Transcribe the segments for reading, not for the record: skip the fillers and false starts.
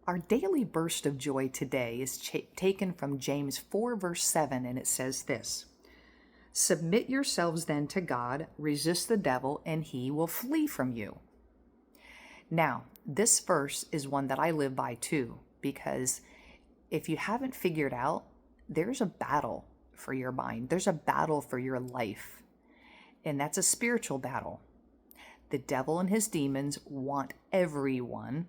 Our daily burst of joy today is taken from James 4, verse 7, and it says this: Submit yourselves then to God, resist the devil, and he will flee from you. Now, this verse is one that I live by too, because if you haven't figured out, there's a battle for your mind. There's a battle for your life, and that's a spiritual battle. The devil and his demons want everyone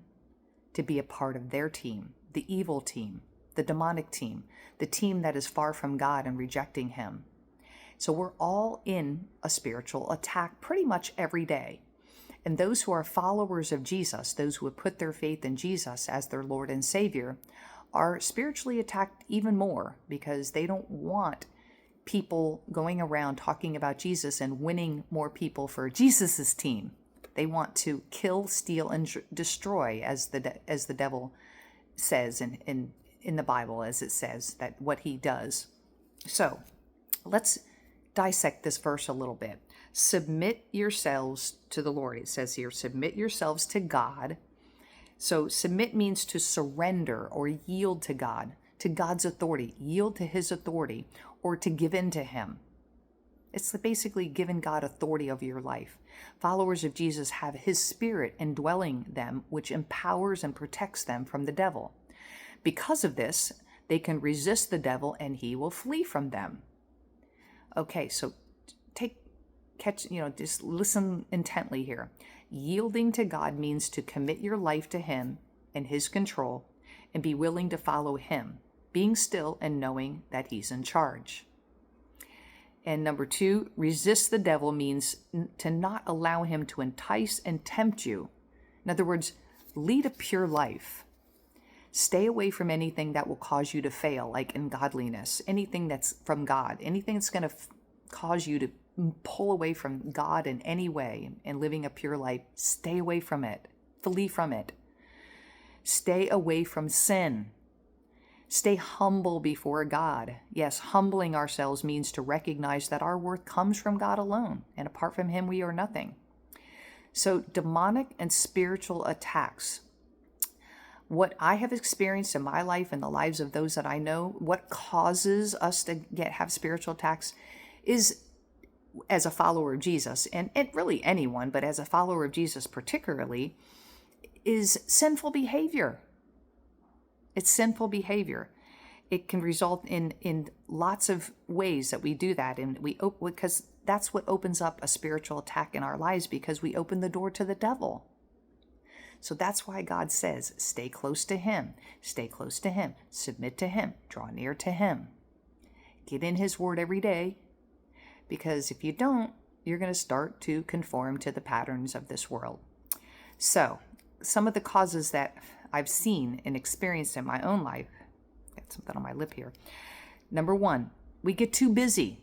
to be a part of their team, the evil team, the demonic team, the team that is far from God and rejecting him. So we're all in a spiritual attack pretty much every day. And those who are followers of Jesus, those who have put their faith in Jesus as their Lord and Savior, are spiritually attacked even more because they don't want people going around talking about Jesus and winning more people for Jesus's team. They want to kill, steal, and destroy, as the devil says in the Bible, as it says that what he does. So let's dissect this verse a little bit. Submit yourselves to the Lord. It says here, submit yourselves to God. So submit means to surrender or yield to God, to God's authority, yield to his authority, or to give in to him. It's basically giving God authority over your life. Followers of Jesus have his spirit indwelling them, which empowers and protects them from the devil. Because of this, they can resist the devil and he will flee from them. Okay, so just listen intently here. Yielding to God means to commit your life to him and his control and be willing to follow him, being still and knowing that he's in charge. And number 2, resist the devil means to not allow him to entice and tempt you. In other words, lead a pure life. Stay away from anything that will cause you to fail, like ungodliness, anything that's from God, anything that's going to cause you to pull away from God in any way and living a pure life. Stay away from it. Flee from it. Stay away from sin. Stay humble before God. Yes, humbling ourselves means to recognize that our worth comes from God alone, and apart from him, we are nothing. So demonic and spiritual attacks. What I have experienced in my life and the lives of those that I know, what causes us to have spiritual attacks is, as a follower of Jesus, and really anyone, but as a follower of Jesus particularly, is sinful behavior. It's sinful behavior. It can result in lots of ways that we do that, and because that's what opens up a spiritual attack in our lives, because we open the door to the devil. So that's why God says, stay close to him, submit to him, draw near to him. Get in his word every day, because if you don't, you're going to start to conform to the patterns of this world. So some of the causes that I've seen and experienced in my own life. Got something on my lip here. Number 1, we get too busy.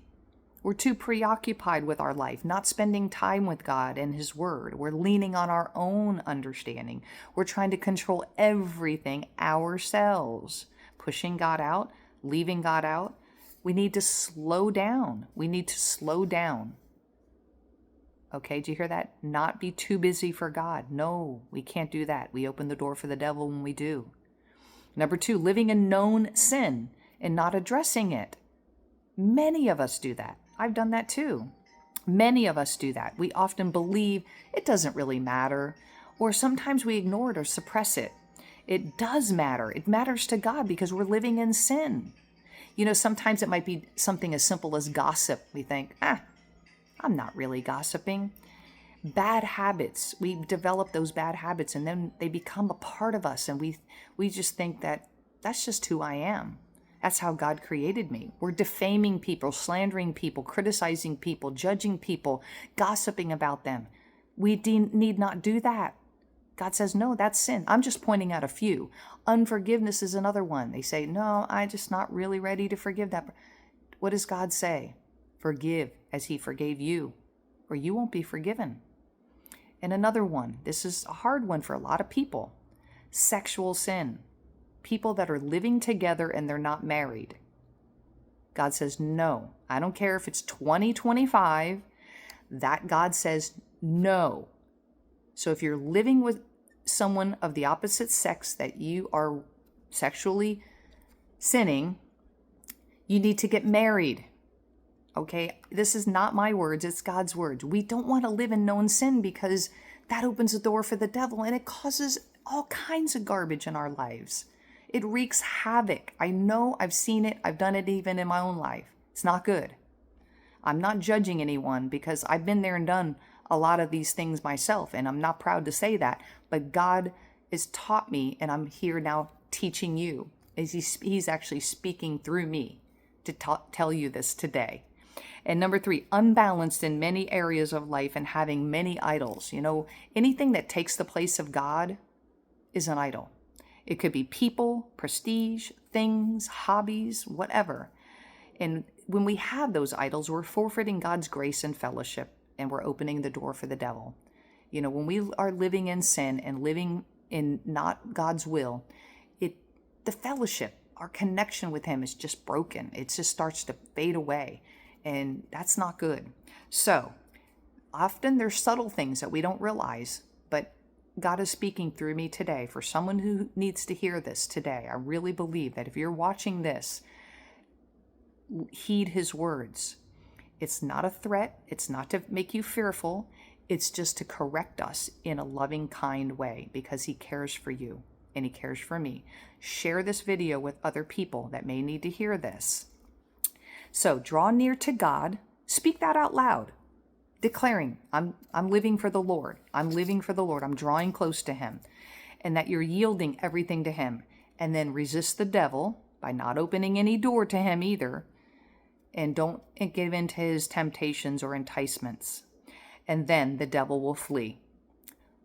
We're too preoccupied with our life, not spending time with God and his word. We're leaning on our own understanding. We're trying to control everything ourselves, pushing God out, leaving God out. We need to slow down. Okay, do you hear that? Not be too busy for God. No, we can't do that. We open the door for the devil when we do. Number 2, living in known sin and not addressing it. Many of us do that. I've done that too. Many of us do that. We often believe it doesn't really matter, or sometimes we ignore it or suppress it. It does matter. It matters to God because we're living in sin. Sometimes it might be something as simple as gossip. We think, I'm not really gossiping. Bad habits. We develop those bad habits and then they become a part of us, and we just think that that's just who I am. That's how God created me. We're defaming people, slandering people, criticizing people, judging people, gossiping about them. We need not do that. God says, no, that's sin. I'm just pointing out a few. Unforgiveness is another one. They say, no, I'm just not really ready to forgive that. What does God say? Forgive as he forgave you, or you won't be forgiven. And another one, this is a hard one for a lot of people. Sexual sin. People that are living together and they're not married. God says, no, I don't care if it's 2025, that God says no. So if you're living with someone of the opposite sex that you are sexually sinning, you need to get married. Okay, this is not my words, it's God's words. We don't want to live in known sin because that opens the door for the devil and it causes all kinds of garbage in our lives. It wreaks havoc. I know, I've seen it. I've done it even in my own life. It's not good. I'm not judging anyone because I've been there and done a lot of these things myself, and I'm not proud to say that, but God has taught me, and I'm here now teaching you. He's actually speaking through me to tell you this today. And number 3, unbalanced in many areas of life and having many idols. You know, anything that takes the place of God is an idol. It could be people, prestige, things, hobbies, whatever. And when we have those idols, we're forfeiting God's grace and fellowship, and we're opening the door for the devil. You know, when we are living in sin and living in not God's will, the fellowship, our connection with him is just broken. It just starts to fade away, and that's not good. So often there's subtle things that we don't realize, but God is speaking through me today for someone who needs to hear this today. I really believe that if you're watching this, heed his words. It's not a threat. It's not to make you fearful. It's just to correct us in a loving, kind way because he cares for you and he cares for me. Share this video with other people that may need to hear this. So draw near to God. Speak that out loud, declaring, I'm living for the Lord. I'm living for the Lord. I'm drawing close to him, and that you're yielding everything to him. And then resist the devil by not opening any door to him either. And don't give in to his temptations or enticements. And then the devil will flee.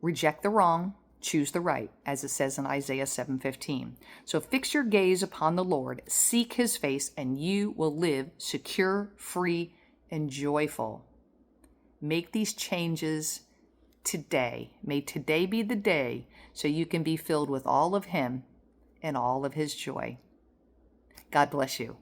Reject the wrong, choose the right, as it says in Isaiah 7:15. So fix your gaze upon the Lord, seek his face, and you will live secure, free, and joyful. Make these changes today. May today be the day so you can be filled with all of him and all of his joy. God bless you.